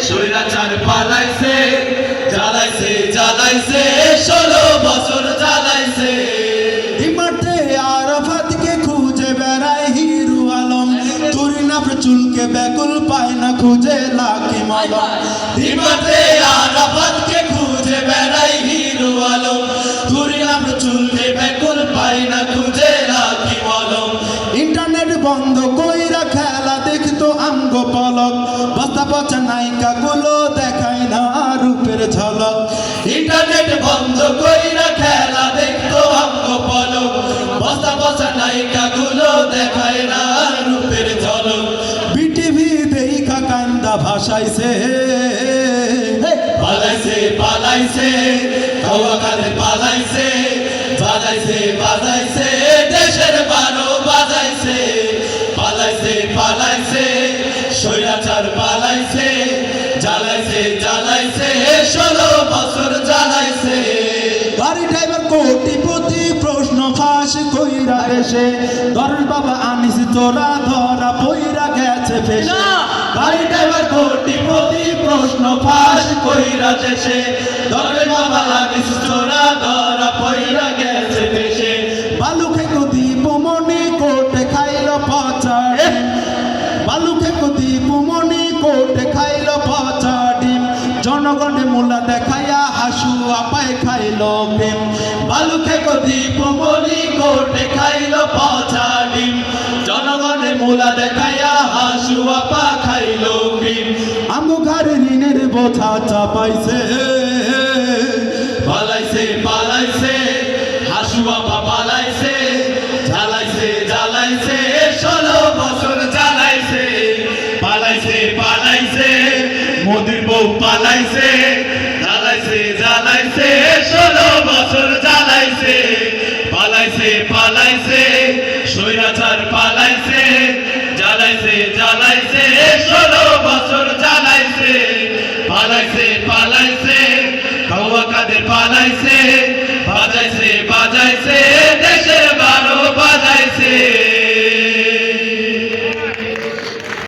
স্বৈরাচার পালাইছে, জ্বালাইছে জ্বালাইছে 16 বছর জ্বালাইছে। ইমারতে আরাফাতকে খুঁজে বেড়ায় হিরু আলম, তুরিনাফ চুলকে ব্যাকুল পায় না খুঁজে লাকি মলম। ইমারতে আরাফাতকে খুঁজে বেড়ায় হিরু আলম, তুরিনাফ চুলকে ব্যাকুল পায় না খুঁজে লাকি মলম। ইন্টারনেট বন্ধ কইরা খেলা দেখতো আঙ্গ পলক, বস্তা পচা নায়িকা গুলো দেখায় না রূপের ঝলক। ইন্টারনেট বন্ধ কইরা খেলা দেখতো অঙ্গ পলক, বস্তা বসা নায়িকা গুলো দেখায় না রূপের ঝলক। বিটিভি দেখা কান্দা ভাসাইছে, পালাইছে পালাইছে খাওয়া খাতে পালাইছে, বাজাইছে বাজাইছে দেশের 12 বাজাইছে। পালাইছে পালাইছে স্বৈরাচার পালাইছে, জ্বালাইছে জ্বালাইছে 16 বছর জ্বালাইছে। গাড়ি ড্রাইভার কোটিপতি প্রশ্ন ফাঁস কইরা দেশে, দরজ বাবা আনিস তোরা ধরা পইরা গেছে ফেসে। গাড়ি ড্রাইভার কোটিপতি প্রশ্ন ফাঁস কইরা দেশে, দরে বাবা আনিস তোরা ধরা পইরা গেছে দেশে। বালু খেকো দীপমণি কোটে খাইল পচা ডিম, বালু খেকো দীপমণি কোটে খাইল পচা ডিম, জনগণে মূলা দেখাইয়া হাসু আপায় খাইল প্রেম। বালু খেকো দীপমণি কোটে খাইল পচা ডিম, জনগণের মূলা দেখাইয়া হাসুয়া পা খাইল ডিম। আমু ঘরে ঋণের বোঝা চাপাইছে, পালাইছে পালাইছে হাসুয়া পা পালাইছে, জ্বালাইছে জ্বালাইছে 16 বছর জ্বালাইছে। পালাইছে পালাইছে মোদির বউ পালাইছে, জ্বালাইছে জ্বালাইছে 16 বছর জ্বালাইছে। পালাইছে পালাইছে স্বৈরাচার পালাইছে, জ্বালাইছে জ্বালাইছে